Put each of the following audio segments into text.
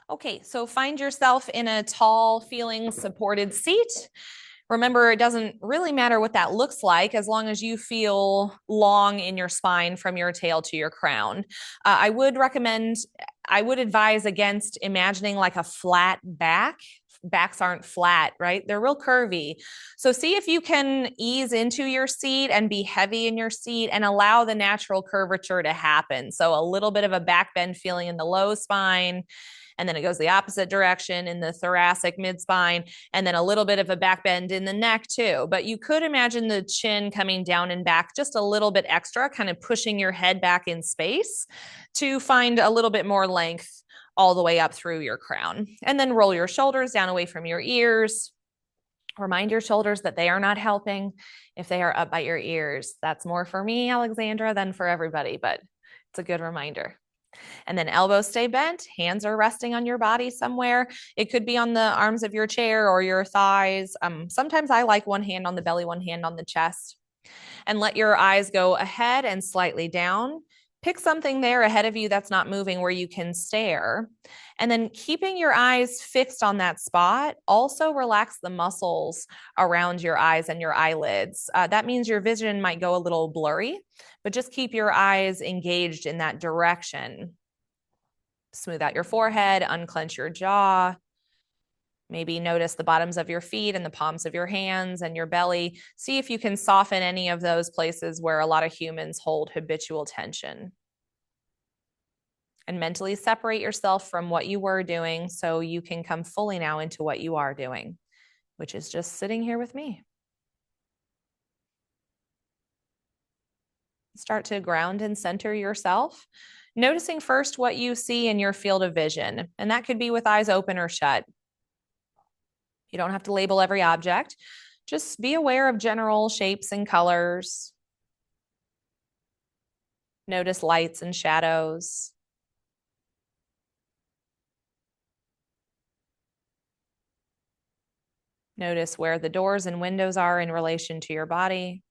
Okay, so find yourself in a tall, feeling supported seat. Remember, it doesn't really matter what that looks like as long as you feel long in your spine from your tail to your crown. I would advise against imagining like a flat back. Backs aren't flat, right? They're real curvy. So see if you can ease into your seat and be heavy in your seat and allow the natural curvature to happen. So a little bit of a back bend feeling in the low spine, and then it goes the opposite direction in the thoracic mid-spine, and then a little bit of a back bend in the neck too. But you could imagine the chin coming down and back just a little bit extra, kind of pushing your head back in space to find a little bit more length all the way up through your crown. And then roll your shoulders down away from your ears. Remind your shoulders that they are not helping if they are up by your ears. That's more for me, Alexandra, than for everybody, but it's a good reminder. And then elbows stay bent, hands are resting on your body somewhere. It could be on the arms of your chair or your thighs. Sometimes I like one hand on the belly, one hand on the chest. And let your eyes go ahead and slightly down. Pick something there ahead of you that's not moving where you can stare. And then keeping your eyes fixed on that spot, also relax the muscles around your eyes and your eyelids. That means your vision might go a little blurry, but just keep your eyes engaged in that direction. Smooth out your forehead, unclench your jaw. Maybe notice the bottoms of your feet and the palms of your hands and your belly. See if you can soften any of those places where a lot of humans hold habitual tension. And mentally separate yourself from what you were doing so you can come fully now into what you are doing, which is just sitting here with me. Start to ground and center yourself, noticing first what you see in your field of vision. And that could be with eyes open or shut. You don't have to label every object. Just be aware of general shapes and colors. Notice lights and shadows. Notice where the doors and windows are in relation to your body.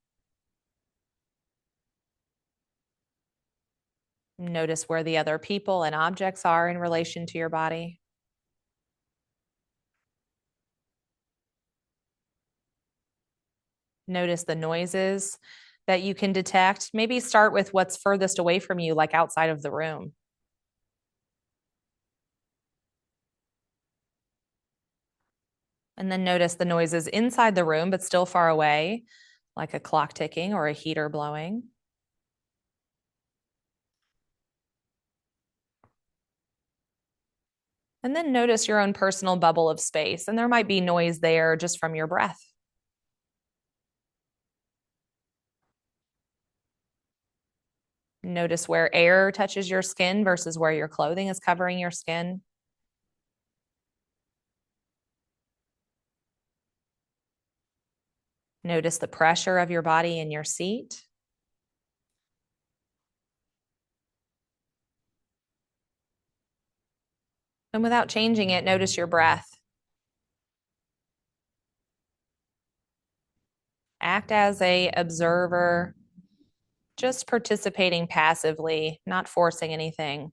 Notice where the other people and objects are in relation to your body. Notice the noises that you can detect. Maybe start with what's furthest away from you, like outside of the room. And then notice the noises inside the room, but still far away, like a clock ticking or a heater blowing. And then notice your own personal bubble of space. And there might be noise there just from your breath. Notice where air touches your skin versus where your clothing is covering your skin. Notice the pressure of your body in your seat. And without changing it, notice your breath. Act as an observer, just participating passively, not forcing anything.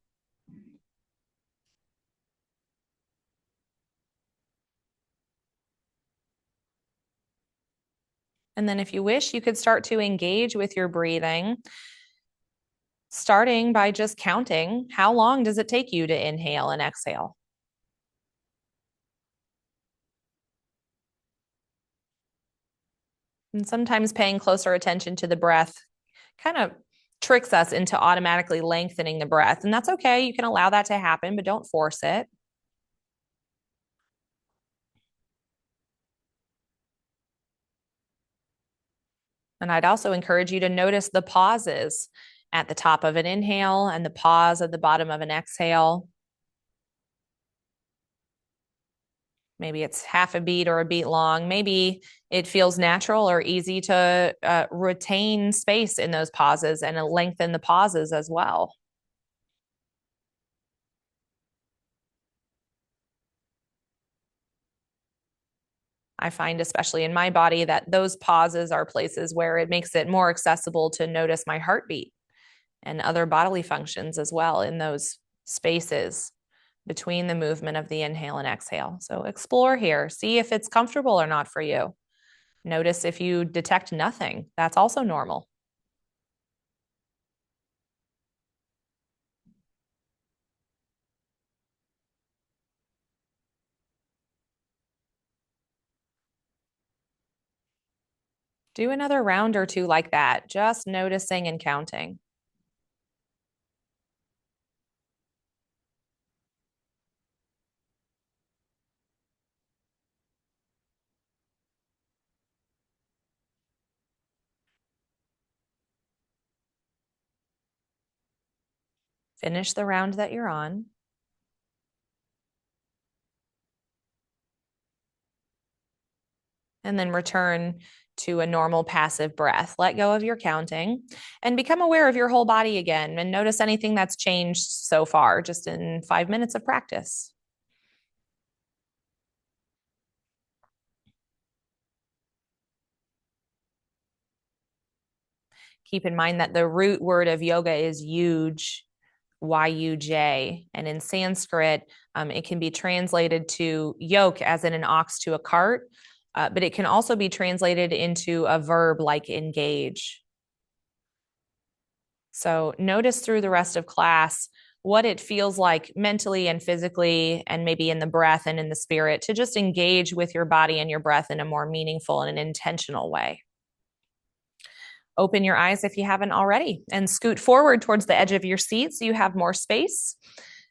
And then if you wish, you could start to engage with your breathing, starting by just counting how long does it take you to inhale and exhale. And sometimes paying closer attention to the breath kind of tricks us into automatically lengthening the breath. And that's okay. You can allow that to happen, but don't force it. And I'd also encourage you to notice the pauses at the top of an inhale and the pause at the bottom of an exhale. Maybe it's half a beat or a beat long. Maybe it feels natural or easy to retain space in those pauses and lengthen the pauses as well. I find, especially in my body, that those pauses are places where it makes it more accessible to notice my heartbeat and other bodily functions as well in those spaces. between the movement of the inhale and exhale. So explore here, see if it's comfortable or not for you. Notice if you detect nothing, that's also normal. Do another round or two like that, just noticing and counting. Finish the round that you're on. And then return to a normal passive breath. Let go of your counting and become aware of your whole body again and notice anything that's changed so far just in 5 minutes of practice. Keep in mind that the root word of yoga is yuj, Y-U-J, and in Sanskrit, it can be translated to yoke as in an ox to a cart, but it can also be translated into a verb like engage. So notice through the rest of class what it feels like mentally and physically, and maybe in the breath and in the spirit, to just engage with your body and your breath in a more meaningful and an intentional way. Open your eyes if you haven't already and scoot forward towards the edge of your seat so you have more space,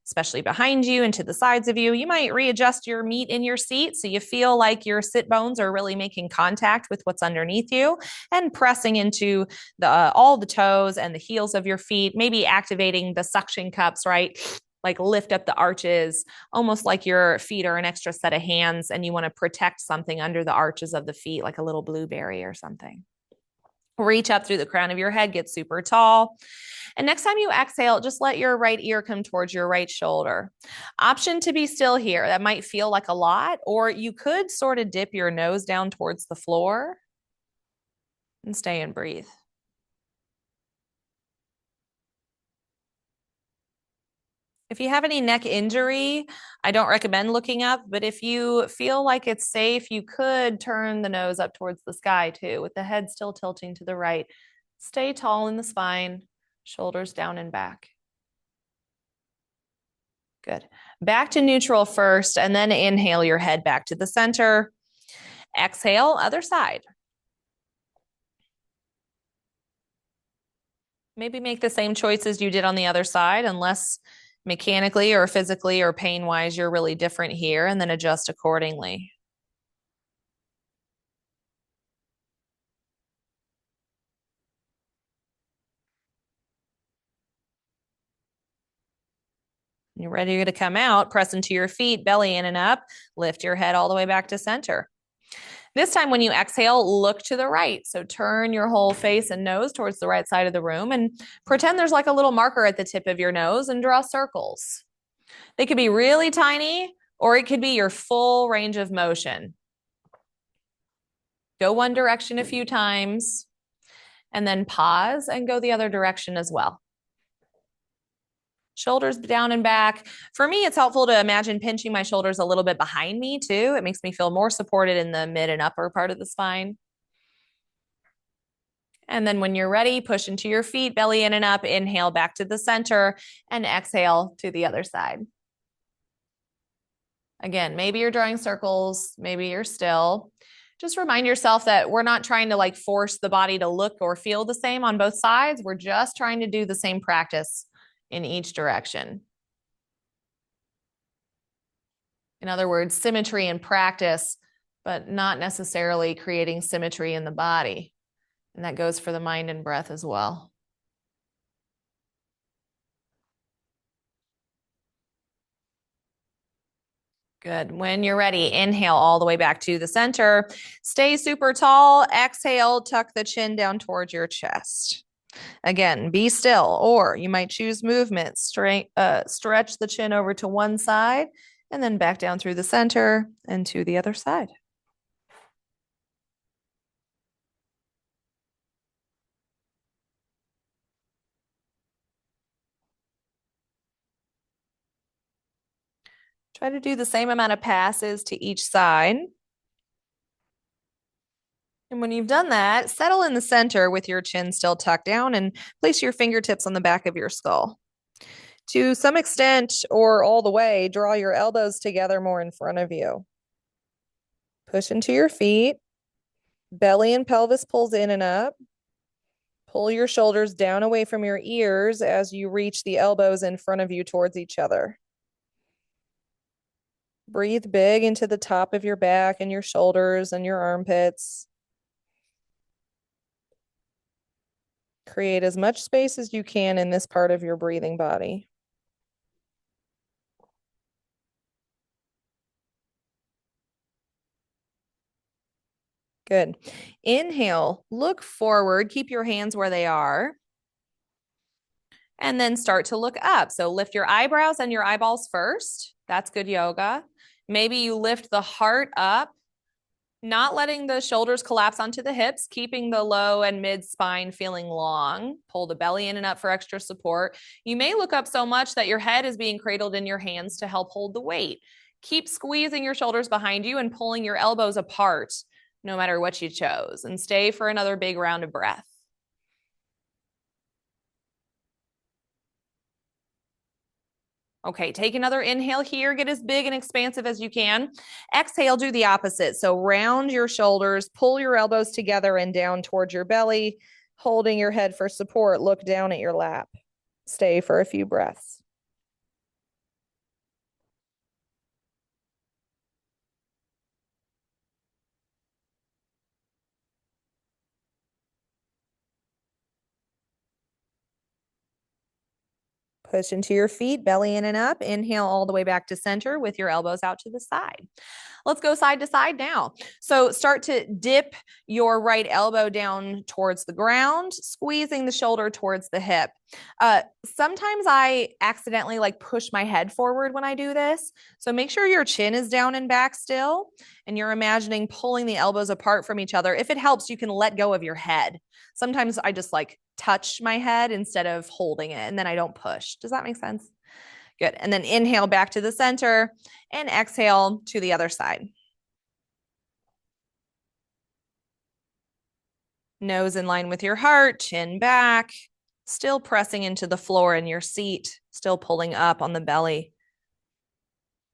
especially behind you and to the sides of you. You might readjust your meat in your seat so you feel like your sit bones are really making contact with what's underneath you and pressing into all the toes and the heels of your feet, maybe activating the suction cups, right? Like lift up the arches, almost like your feet are an extra set of hands and you want to protect something under the arches of the feet, like a little blueberry or something. Reach up through the crown of your head, get super tall. And next time you exhale, just let your right ear come towards your right shoulder. Option to be still here. That might feel like a lot, or you could sort of dip your nose down towards the floor and stay and breathe. If you have any neck injury, I don't recommend looking up, but if you feel like it's safe, you could turn the nose up towards the sky too, with the head still tilting to the right. Stay tall in the spine, shoulders down and back. Good. Back to neutral first, and then inhale your head back to the center. Exhale, other side. Maybe make the same choices you did on the other side, unless mechanically or physically or pain-wise you're really different here, and then adjust accordingly. You're ready to come out, press into your feet, belly in and up, lift your head all the way back to center. This time when you exhale, look to the right. So turn your whole face and nose towards the right side of the room and pretend there's like a little marker at the tip of your nose and draw circles. They could be really tiny, or it could be your full range of motion. Go one direction a few times and then pause and go the other direction as well. Shoulders down and back. For me, it's helpful to imagine pinching my shoulders a little bit behind me too. It makes me feel more supported in the mid and upper part of the spine. And then when you're ready, push into your feet, belly in and up, inhale back to the center, and exhale to the other side. Again, maybe you're drawing circles, maybe you're still. Just remind yourself that we're not trying to like force the body to look or feel the same on both sides. We're just trying to do the same practice in each direction. In other words, symmetry in practice, but not necessarily creating symmetry in the body. And that goes for the mind and breath as well. Good. When you're ready, inhale all the way back to the center. Stay super tall. Exhale, tuck the chin down towards your chest. Again, be still, or you might choose movement. Stretch the chin over to one side and then back down through the center and to the other side. Try to do the same amount of passes to each side. And when you've done that, settle in the center with your chin still tucked down and place your fingertips on the back of your skull. To some extent or all the way, draw your elbows together more in front of you. Push into your feet. Belly and pelvis pulls in and up. Pull your shoulders down away from your ears as you reach the elbows in front of you towards each other. Breathe big into the top of your back and your shoulders and your armpits. Create as much space as you can in this part of your breathing body. Good. Inhale, look forward, keep your hands where they are. And then start to look up. So lift your eyebrows and your eyeballs first. That's good yoga. Maybe you lift the heart up, not letting the shoulders collapse onto the hips, keeping the low and mid spine feeling long. Pull the belly in and up for extra support. You may look up so much that your head is being cradled in your hands to help hold the weight. Keep squeezing your shoulders behind you and pulling your elbows apart, no matter what you chose. And stay for another big round of breath. Okay, take another inhale here. Get as big and expansive as you can. Exhale, do the opposite. So round your shoulders, pull your elbows together and down towards your belly, holding your head for support. Look down at your lap. Stay for a few breaths. Push into your feet, belly in and up. Inhale all the way back to center with your elbows out to the side. Let's go side to side now. So start to dip your right elbow down towards the ground, squeezing the shoulder towards the hip. Sometimes I accidentally push my head forward when I do this. So make sure your chin is down and back still, and you're imagining pulling the elbows apart from each other. If it helps, you can let go of your head. Sometimes I just touch my head instead of holding it, and then I don't push. Does that make sense? Good. And then inhale back to the center and exhale to the other side. Nose in line with your heart, chin back, still pressing into the floor in your seat, still pulling up on the belly.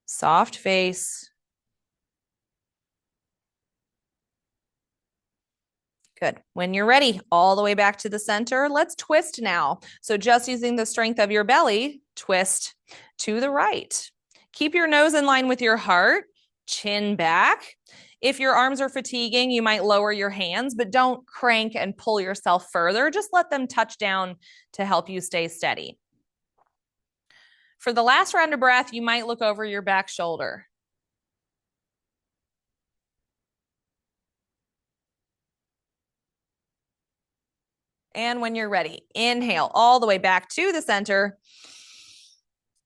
Soft face. Good. When you're ready, all the way back to the center, let's twist now. So just using the strength of your belly, twist to the right. Keep your nose in line with your heart, chin back. If your arms are fatiguing, you might lower your hands, but don't crank and pull yourself further. Just let them touch down to help you stay steady. For the last round of breath, you might look over your back shoulder. And when you're ready, inhale all the way back to the center.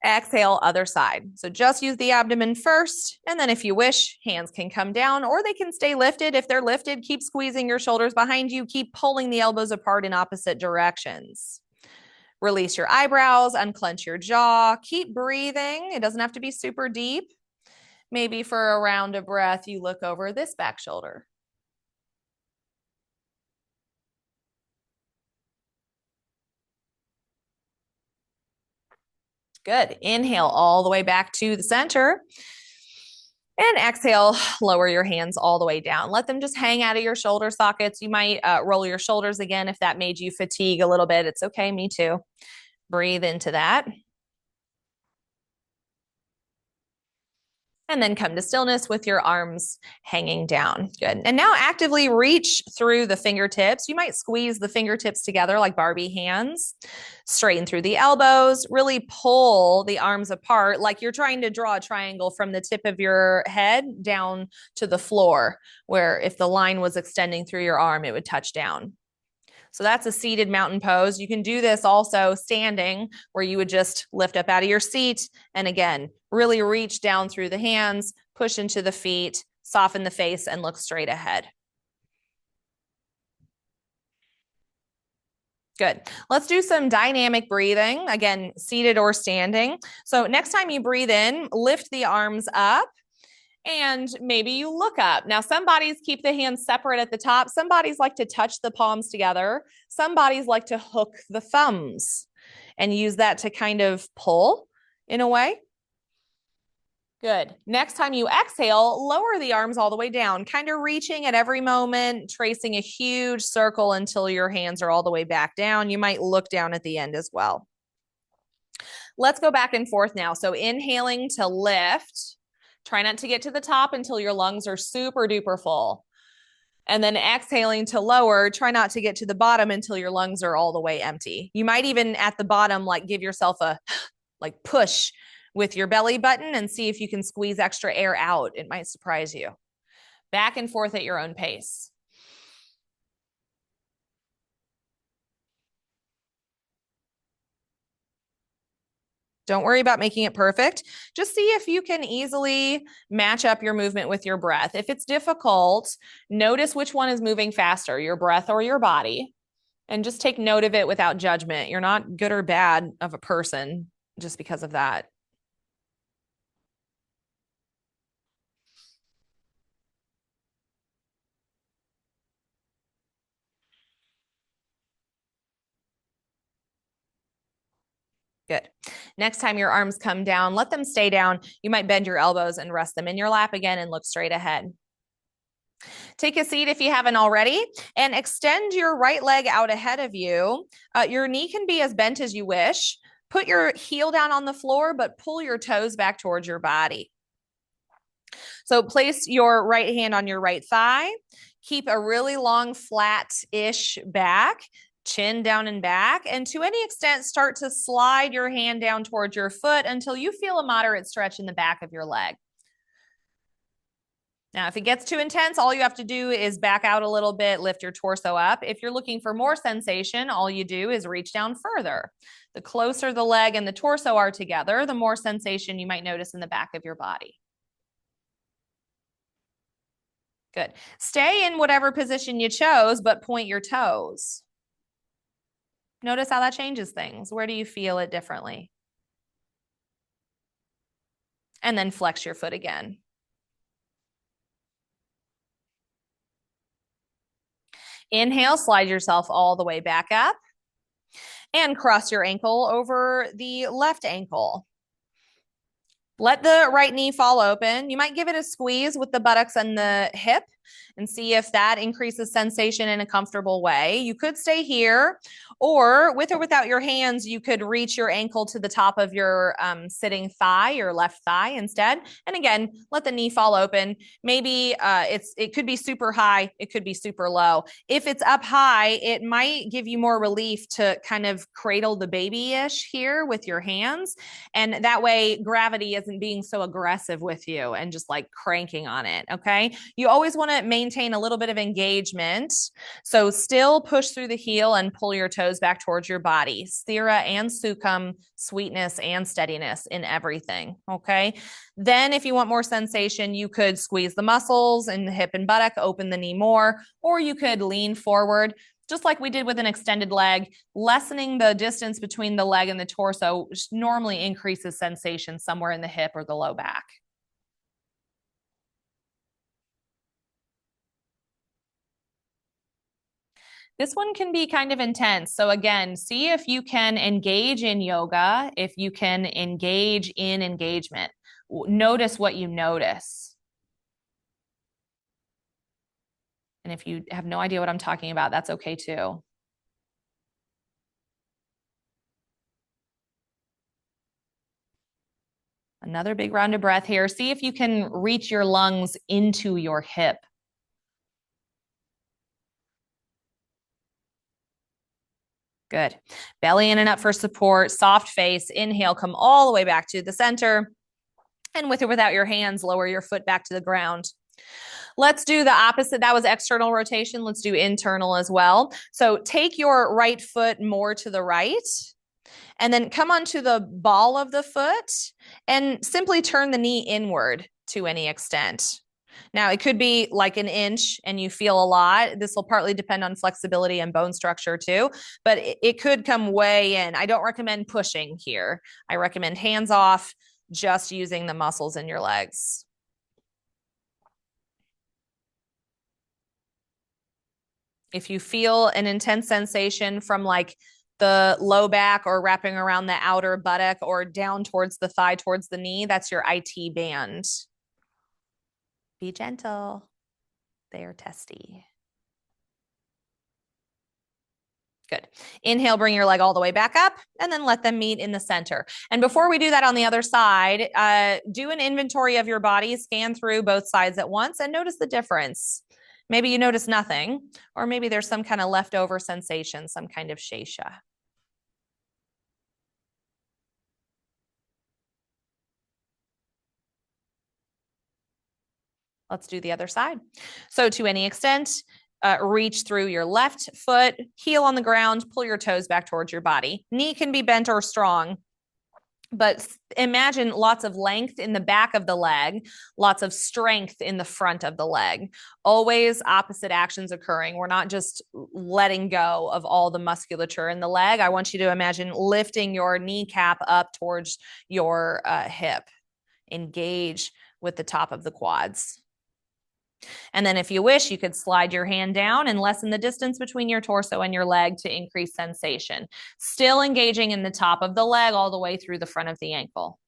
Exhale, other side. So just use the abdomen first. And then if you wish, hands can come down or they can stay lifted. If they're lifted, keep squeezing your shoulders behind you. Keep pulling the elbows apart in opposite directions. Release your eyebrows, unclench your jaw. Keep breathing. It doesn't have to be super deep. Maybe for a round of breath, you look over this back shoulder. Good. Inhale all the way back to the center. And exhale, lower your hands all the way down. Let them just hang out of your shoulder sockets. You might roll your shoulders again if that made you fatigue a little bit. It's okay, me too. Breathe into that. And then come to stillness with your arms hanging down. Good. And now actively reach through the fingertips. You might squeeze the fingertips together like Barbie hands. Straighten through the elbows. Really pull the arms apart like you're trying to draw a triangle from the tip of your head down to the floor, where if the line was extending through your arm, it would touch down. So that's a seated mountain pose. You can do this also standing, where you would just lift up out of your seat. And again, really reach down through the hands, push into the feet, soften the face, and look straight ahead. Good. Let's do some dynamic breathing. Again, seated or standing. So next time you breathe in, lift the arms up and maybe you look up. Now, some bodies keep the hands separate at the top. Some bodies like to touch the palms together. Some bodies like to hook the thumbs and use that to kind of pull in a way. Good. Next time you exhale, lower the arms all the way down, kind of reaching at every moment, tracing a huge circle until your hands are all the way back down. You might look down at the end as well. Let's go back and forth now. So inhaling to lift. Try not to get to the top until your lungs are super duper full. And then exhaling to lower, try not to get to the bottom until your lungs are all the way empty. You might even at the bottom, like give yourself a like push with your belly button and see if you can squeeze extra air out. It might surprise you. Back and forth at your own pace. Don't worry about making it perfect. Just see if you can easily match up your movement with your breath. If it's difficult, notice which one is moving faster, your breath or your body, and just take note of it without judgment. You're not good or bad of a person just because of that. Good. Next time your arms come down, let them stay down. You might bend your elbows and rest them in your lap again and look straight ahead. Take a seat if you haven't already and extend your right leg out ahead of you. Your knee can be as bent as you wish. Put your heel down on the floor, but pull your toes back towards your body. So place your right hand on your right thigh. Keep a really long, flat-ish back. Chin down and back, and to any extent, start to slide your hand down towards your foot until you feel a moderate stretch in the back of your leg. Now, if it gets too intense, all you have to do is back out a little bit, lift your torso up. If you're looking for more sensation, all you do is reach down further. The closer the leg and the torso are together, the more sensation you might notice in the back of your body. Good. Stay in whatever position you chose, but point your toes. Notice how that changes things. Where do you feel it differently? And then flex your foot again. Inhale, slide yourself all the way back up and cross your ankle over the left ankle. Let the right knee fall open. You might give it a squeeze with the buttocks and the hip and see if that increases sensation in a comfortable way. You could stay here, or with or without your hands, you could reach your ankle to the top of your sitting thigh, your left thigh instead. And again, let the knee fall open. Maybe it could be super high, it could be super low. If it's up high, it might give you more relief to kind of cradle the baby-ish here with your hands. And that way gravity isn't being so aggressive with you and just like cranking on it, okay? You always want to maintain a little bit of engagement. So still push through the heel and pull your toes back towards your body. Sthira and Sukham, sweetness and steadiness in everything, okay? Then if you want more sensation, you could squeeze the muscles in the hip and buttock, open the knee more, or you could lean forward. Just like we did with an extended leg, lessening the distance between the leg and the torso normally increases sensation somewhere in the hip or the low back. This one can be kind of intense. So again, see if you can engage in yoga, if you can engage in engagement. Notice what you notice. And if you have no idea what I'm talking about, that's okay too. Another big round of breath here. See if you can reach your lungs into your hip. Good. Belly in and up for support, soft face. Inhale, come all the way back to the center. And with or without your hands, lower your foot back to the ground. Let's do the opposite. That was external rotation. Let's do internal as well. So take your right foot more to the right and then come onto the ball of the foot and simply turn the knee inward to any extent. Now, it could be like an inch and you feel a lot. This will partly depend on flexibility and bone structure too, but it could come way in. I don't recommend pushing here. I recommend hands off, just using the muscles in your legs. If you feel an intense sensation from like the low back or wrapping around the outer buttock or down towards the thigh, towards the knee, that's your IT band. Be gentle. They are testy. Good. Inhale, bring your leg all the way back up, and then let them meet in the center. And before we do that on the other side, do an inventory of your body, scan through both sides at once, and notice the difference. Maybe you notice nothing, or maybe there's some kind of leftover sensation, some kind of shesha. Let's do the other side. So to any extent, reach through your left foot, heel on the ground, pull your toes back towards your body. Knee can be bent or strong, but imagine lots of length in the back of the leg, lots of strength in the front of the leg. Always opposite actions occurring. We're not just letting go of all the musculature in the leg. I want you to imagine lifting your kneecap up towards your hip. Engage with the top of the quads. And then if you wish, you could slide your hand down and lessen the distance between your torso and your leg to increase sensation. Still engaging in the top of the leg all the way through the front of the ankle.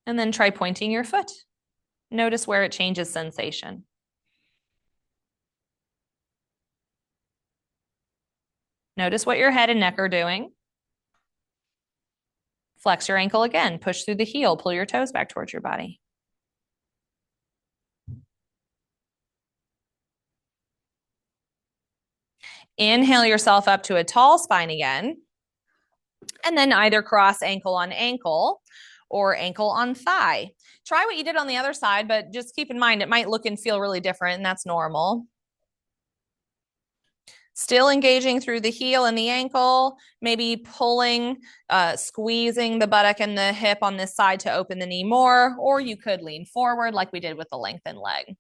And then try pointing your foot. Notice where it changes sensation. Notice what your head and neck are doing. Flex your ankle again. Push through the heel. Pull your toes back towards your body. Inhale yourself up to a tall spine again. And then either cross ankle on ankle or ankle on thigh. Try what you did on the other side, but just keep in mind it might look and feel really different, and that's normal. Still engaging through the heel and the ankle, maybe pulling, squeezing the buttock and the hip on this side to open the knee more, or you could lean forward like we did with the lengthened leg.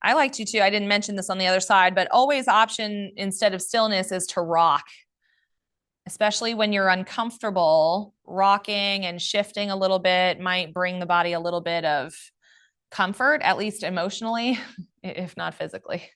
I like to too. I didn't mention this on the other side, but always option instead of stillness is to rock, especially when you're uncomfortable. Rocking and shifting a little bit might bring the body a little bit of comfort, at least emotionally, if not physically.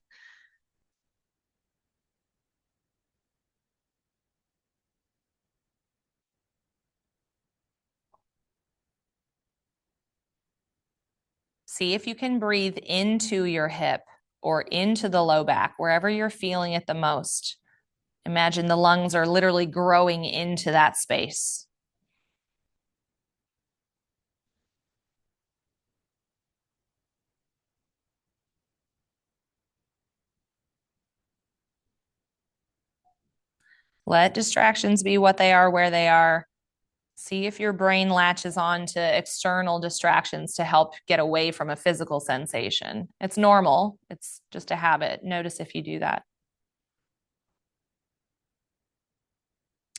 See if you can breathe into your hip or into the low back, wherever you're feeling it the most. Imagine the lungs are literally growing into that space. Let distractions be what they are, where they are. See if your brain latches on to external distractions to help get away from a physical sensation. It's normal. It's just a habit. Notice if you do that.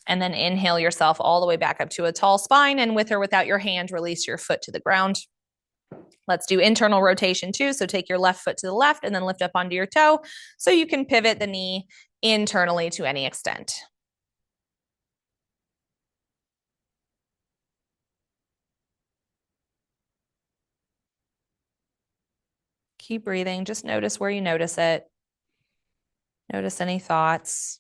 And then inhale yourself all the way back up to a tall spine, and with or without your hand, release your foot to the ground. Let's do internal rotation too. So take your left foot to the left and then lift up onto your toe so you can pivot the knee internally to any extent. Keep breathing. Just notice where you notice it. Notice any thoughts.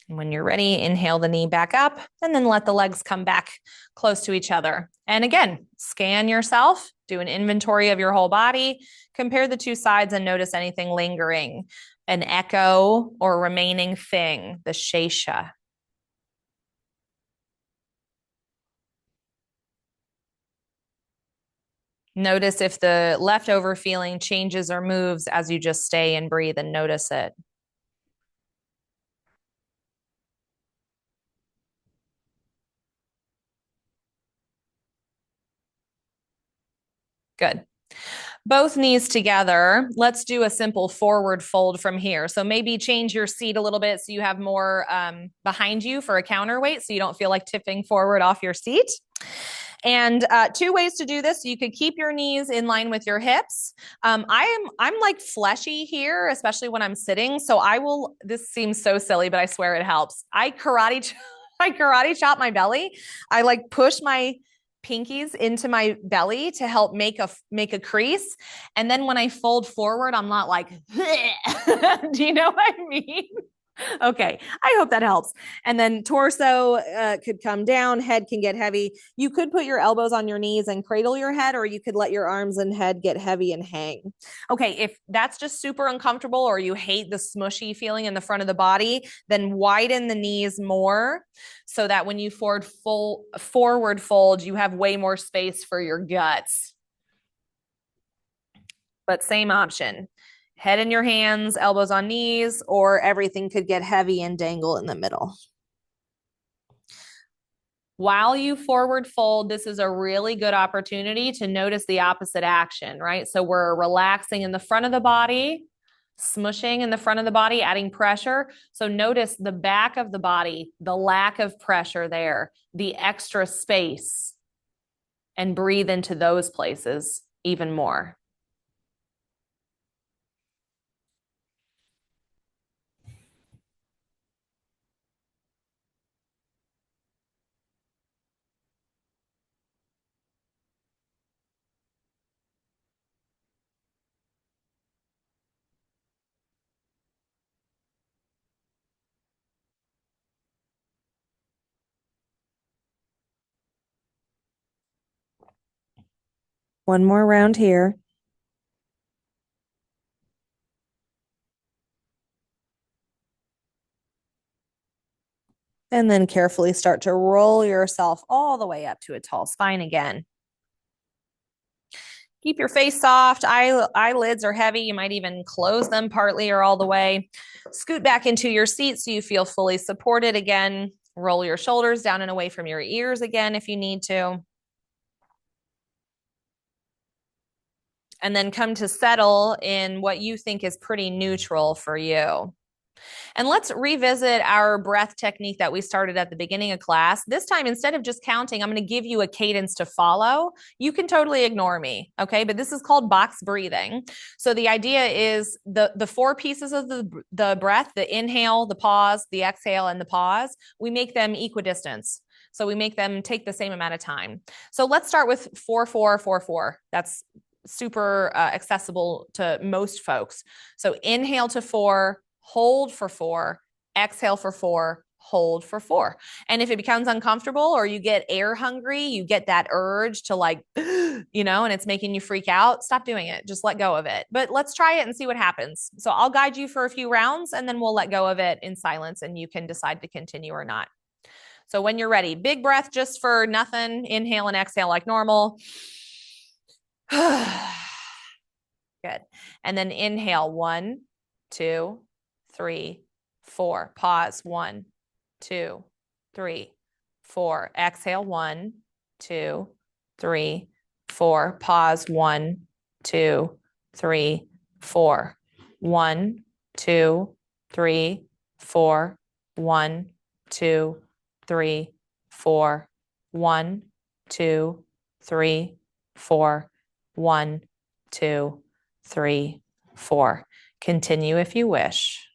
And when you're ready, inhale the knee back up and then let the legs come back close to each other. And again, scan yourself, do an inventory of your whole body, compare the two sides and notice anything lingering, an echo or remaining thing, the shesha. Notice if the leftover feeling changes or moves as you just stay and breathe and notice it. Good. Both knees together. Let's do a simple forward fold from here. So maybe change your seat a little bit so you have more behind you for a counterweight so you don't feel like tipping forward off your seat. And two ways to do this. You could keep your knees in line with your hips. I'm like fleshy here, especially when I'm sitting. So I will, this seems so silly, but I swear it helps. I karate chop my belly. I like push my pinkies into my belly to help make a crease. And then when I fold forward, I'm not like, do you know what I mean? Okay, I hope that helps. And then torso could come down, head can get heavy. You could put your elbows on your knees and cradle your head, or you could let your arms and head get heavy and hang. Okay, if that's just super uncomfortable or you hate the smushy feeling in the front of the body, then widen the knees more so that when you forward fold, you have way more space for your guts. But same option. Head in your hands, elbows on knees, or everything could get heavy and dangle in the middle. While you forward fold, this is a really good opportunity to notice the opposite action, right? So we're relaxing in the front of the body, smushing in the front of the body, adding pressure. So notice the back of the body, the lack of pressure there, the extra space, and breathe into those places even more. One more round here. And then carefully start to roll yourself all the way up to a tall spine again. Keep your face soft. Eyelids are heavy. You might even close them partly or all the way. Scoot back into your seat so you feel fully supported again. Roll your shoulders down and away from your ears again if you need to. And then come to settle in what you think is pretty neutral for you. And let's revisit our breath technique that we started at the beginning of class. This time, instead of just counting, I'm going to give you a cadence to follow. You can totally ignore me, okay? But this is called box breathing. So the idea is the four pieces of the breath, the inhale, the pause, the exhale, and the pause, we make them equidistance. So we make them take the same amount of time. So let's start with 4-4-4-4. That's super accessible to most folks. So inhale to 4, hold for 4, exhale for 4, hold for 4. And if it becomes uncomfortable or you get air hungry, you get that urge to like, and it's making you freak out, stop doing it. Just let go of it. But let's try it and see what happens. So I'll guide you for a few rounds and then we'll let go of it in silence and you can decide to continue or not. So when you're ready, big breath just for nothing. Inhale and exhale like normal. Good. And then inhale 1, 2, 3, 4. Pause 1, 2, 3, 4. Exhale 1, 2, 3, 4. Pause 1, 2, 3, 4. 1, 2, 3, 4. 1, 2, 3, 4. 1, 2, 3, 4. 1, 2, 3, 4. Continue if you wish.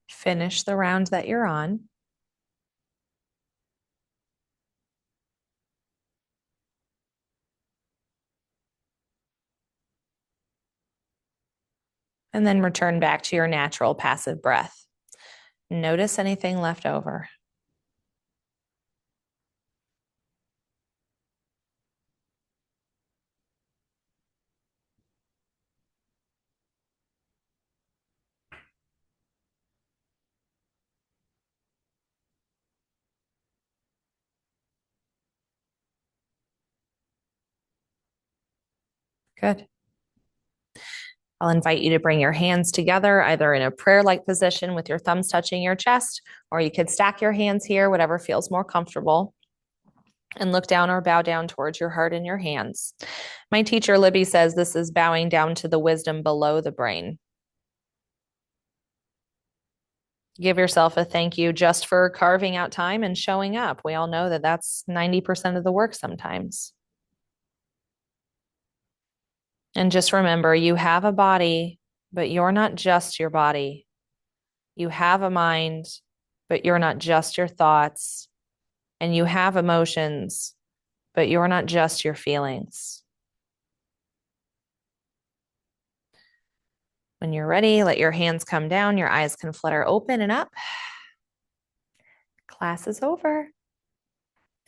Finish the round that you're on. And then return back to your natural passive breath. Notice anything left over. Good. I'll invite you to bring your hands together, either in a prayer-like position with your thumbs touching your chest, or you could stack your hands here, whatever feels more comfortable, and look down or bow down towards your heart and your hands. My teacher, Libby, says this is bowing down to the wisdom below the brain. Give yourself a thank you just for carving out time and showing up. We all know that that's 90% of the work sometimes. And just remember, you have a body, but you're not just your body. You have a mind, but you're not just your thoughts. And you have emotions, but you're not just your feelings. When you're ready, let your hands come down. Your eyes can flutter open and up. Class is over.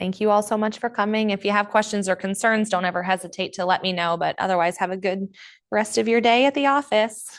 Thank you all so much for coming. If you have questions or concerns, don't ever hesitate to let me know. But otherwise, have a good rest of your day at the office.